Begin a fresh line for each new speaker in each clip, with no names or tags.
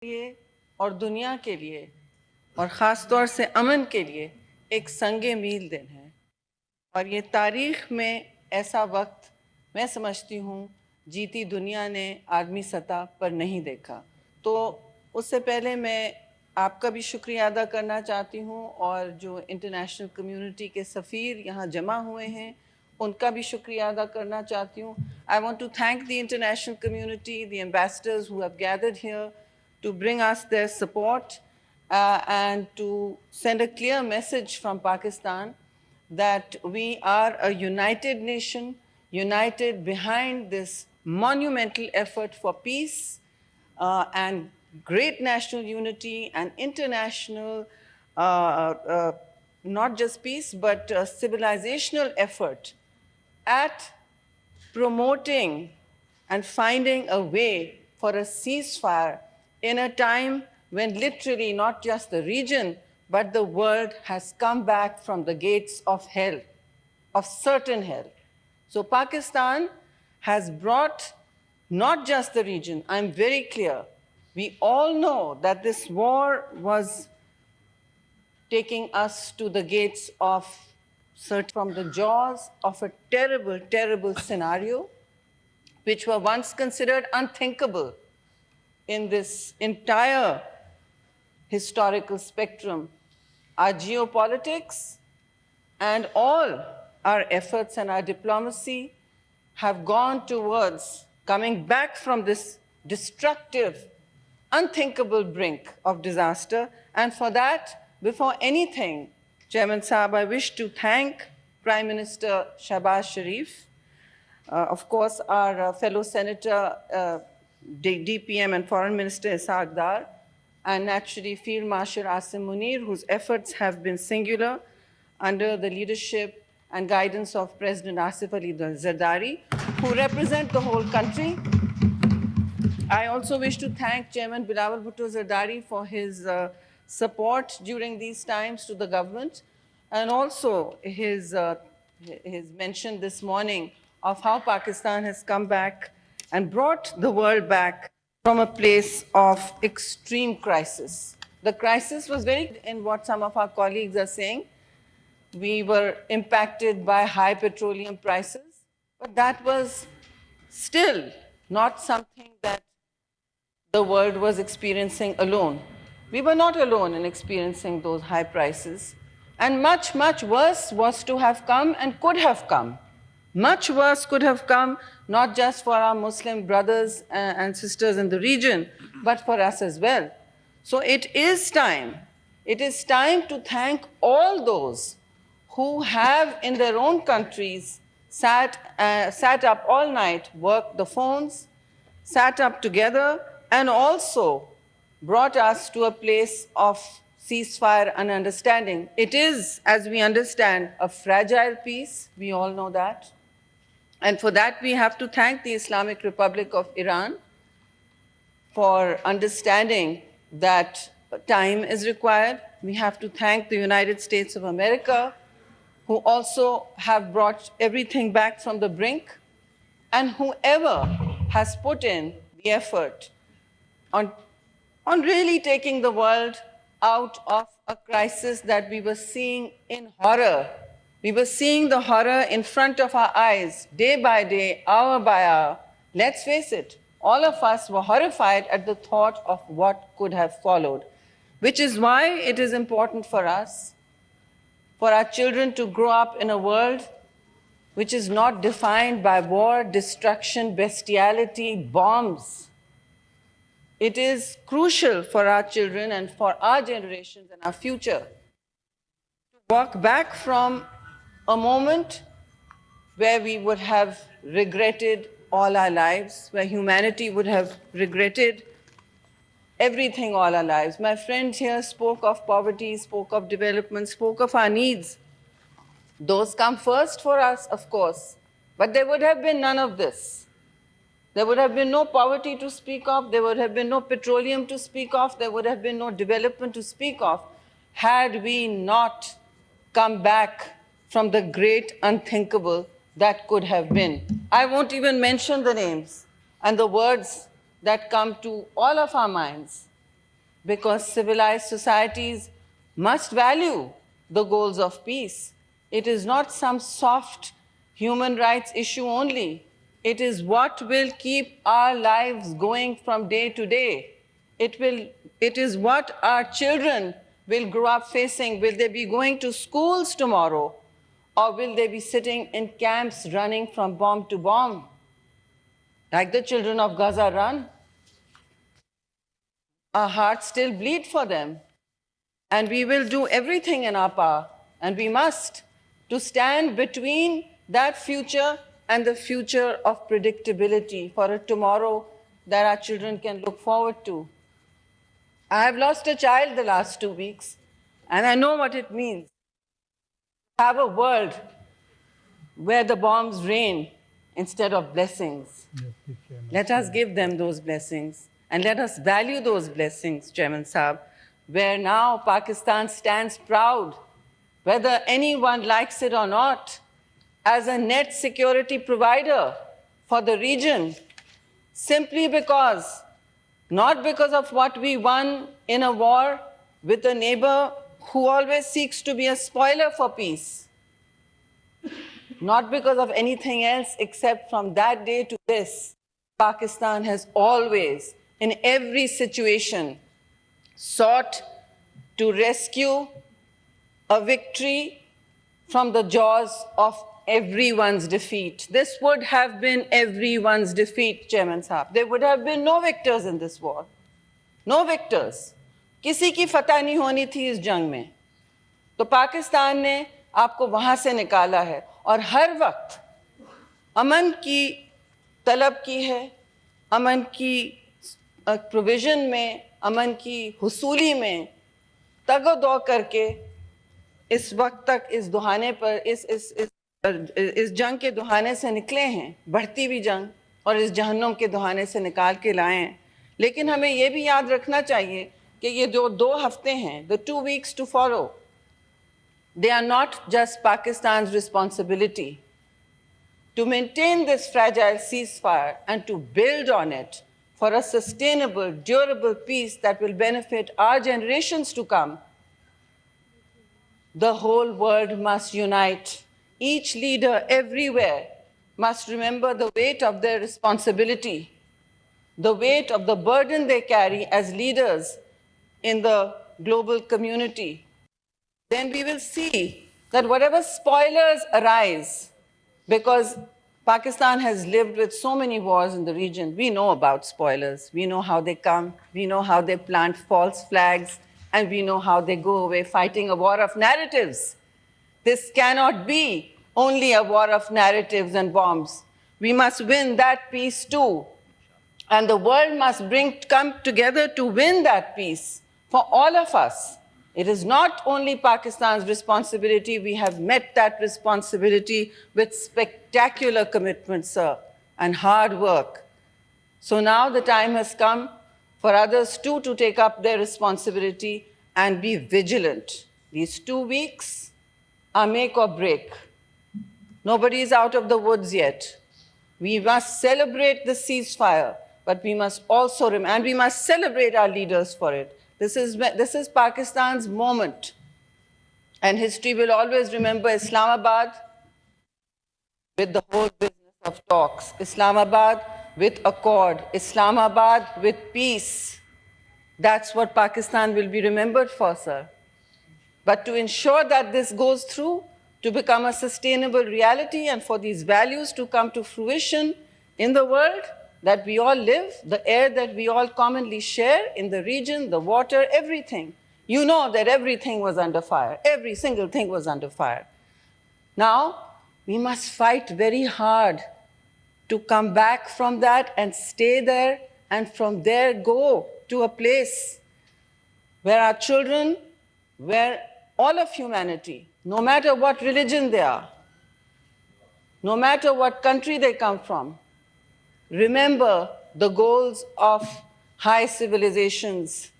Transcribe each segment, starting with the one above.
लिए और दुनिया के लिए और ख़ास तौर से अमन के लिए एक संगे मील दिन है और ये तारीख़ में ऐसा वक्त मैं समझती हूँ जीती दुनिया ने आदमी सतह पर नहीं देखा। तो उससे पहले मैं आपका भी शुक्रिया अदा करना चाहती हूँ और जो इंटरनेशनल कम्युनिटी के सफ़ीर यहाँ जमा हुए हैं उनका भी शुक्रिया अदा करना चाहती हूँ। I want to thank the international community, the ambassadors who have gathered here to bring us their support and to send a clear message from Pakistan that we are a united nation, united behind this monumental effort for peace and great national unity and international, not just peace, but civilizational effort at promoting and finding a way for a ceasefire in a time when literally not just the region, but the world has come back from the gates of hell, of certain hell. So Pakistan has brought not just the region, I'm very clear. We all know that this war was taking us to the gates of from the jaws of a terrible, terrible scenario, which were once considered unthinkable in this entire historical spectrum. Our geopolitics and all our efforts and our diplomacy have gone towards coming back from this destructive, unthinkable brink of disaster. And for that, before anything, Chairman Saab, I wish to thank Prime Minister Shahbaz Sharif, of course, our fellow Senator, DPM and Foreign Minister Ishaq Dar, and naturally Field Marshal Asim Munir, whose efforts have been singular under the leadership and guidance of President Asif Ali Zardari, who represent the whole country. I also wish to thank Chairman Bilawal Bhutto Zardari for his support during these times to the government, and also his mention this morning of how Pakistan has come back and brought the world back from a place of extreme crisis. The crisis was very in what some of our colleagues are saying. We were impacted by high petroleum prices, but that was still not something that the world was experiencing alone. We were not alone in experiencing those high prices. And much, much worse was to have come and could have come. Much worse could have come, not just for our Muslim brothers and sisters in the region, but for us as well. So it is time to thank all those who have in their own countries sat up all night, worked the phones, sat up together, and also brought us to a place of ceasefire and understanding. It is, as we understand, a fragile peace. We all know that. And for that, we have to thank the Islamic Republic of Iran for understanding that time is required. We have to thank the United States of America, who also have brought everything back from the brink, and whoever has put in the effort on really taking the world out of a crisis that we were seeing in horror. We were seeing the horror in front of our eyes, day by day, hour by hour. Let's face it, all of us were horrified at the thought of what could have followed, which is why it is important for us, for our children to grow up in a world which is not defined by war, destruction, bestiality, bombs. It is crucial for our children and for our generations and our future to walk back from a moment where we would have regretted all our lives, where humanity would have regretted everything all our lives. My friend here spoke of poverty, spoke of development, spoke of our needs. Those come first for us, of course, but there would have been none of this. There would have been no poverty to speak of, there would have been no petroleum to speak of, there would have been no development to speak of, had we not come back from the great unthinkable that could have been. I won't even mention the names and the words that come to all of our minds. because civilized societies must value the goals of peace. It is not some soft human rights issue only. It is what will keep our lives going from day to day. It is what our children will grow up facing. Will they be going to schools tomorrow? Or will they be sitting in camps running from bomb to bomb? Like the children of Gaza run. Our hearts still bleed for them. And we will do everything in our power, and we must, to stand between that future and the future of predictability for a tomorrow that our children can look forward to. I have lost a child the last 2 weeks, and I know what it means to have a world where the bombs rain instead of blessings. Let us give them those blessings, and let us value those blessings, Chairman Saab, where now Pakistan stands proud, whether anyone likes it or not, as a net security provider for the region, simply because, not because of what we won in a war with a neighbor who always seeks to be a spoiler for peace, not because of anything else except from that day to this, Pakistan has always, in every situation, sought to rescue a victory from the jaws of everyone's defeat. This would have been everyone's defeat, Chairman Saab. There would have been no victors in this war. No victors. किसी की फतह नहीं होनी थी इस जंग में. तो पाकिस्तान ने आपको वहां से निकाला है और हर वक्त अमन की तलब की है, अमन की प्रोविजन में, अमन की हुसूली में तगो-दो करके इस वक्त तक इस दुहाने पर इस जंग के दुहाने से निकले हैं, बढ़ती हुई जंग, और इस जहन्नुम के दुहाने से निकाल के लाए हैं. लेकिन हमें ये भी याद रखना चाहिए कि ये जो 2 हफ्ते हैं, the 2 weeks to follow, they are not just Pakistan's responsibility. To maintain this fragile ceasefire and to build on it for a sustainable, durable peace that will benefit our generations to come, the whole world must unite. Each leader everywhere must remember the weight of their responsibility, the weight of the burden they carry as leaders in the global community. Then we will see that whatever spoilers arise, because Pakistan has lived with so many wars in the region, we know about spoilers. We know how they come, we know how they plant false flags, and we know how they go away fighting a war of narratives. This cannot be only a war of narratives and bombs. We must win that peace too. And the world must come together to win that peace for all of us. It is not only Pakistan's responsibility. We have met that responsibility with spectacular commitment, sir, and hard work. So now the time has come for others too to take up their responsibility and be vigilant. These 2 weeks are make or break. Nobody is out of the woods yet. We must celebrate the ceasefire, but we must also, and we must celebrate our leaders for it. This is Pakistan's moment. And history will always remember Islamabad with the whole business of talks. Islamabad with accord. Islamabad with peace. That's what Pakistan will be remembered for, sir. But to ensure that this goes through, to become a sustainable reality, and for these values to come to fruition in the world that we all live, the air that we all commonly share in the region, the water, everything. You know that everything was under fire. Every single thing was under fire. Now, we must fight very hard to come back from that and stay there, and from there go to a place where our children, where all of humanity, no matter what religion they are, no matter what country they come from, remember the goals of high civilizations.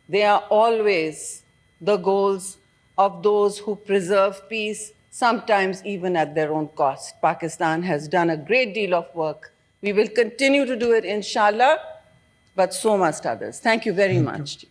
They are always the goals of those who preserve peace, sometimes even at their own cost. Pakistan has done a great deal of work. We will continue to do it, inshallah, but so must others. Thank you very much.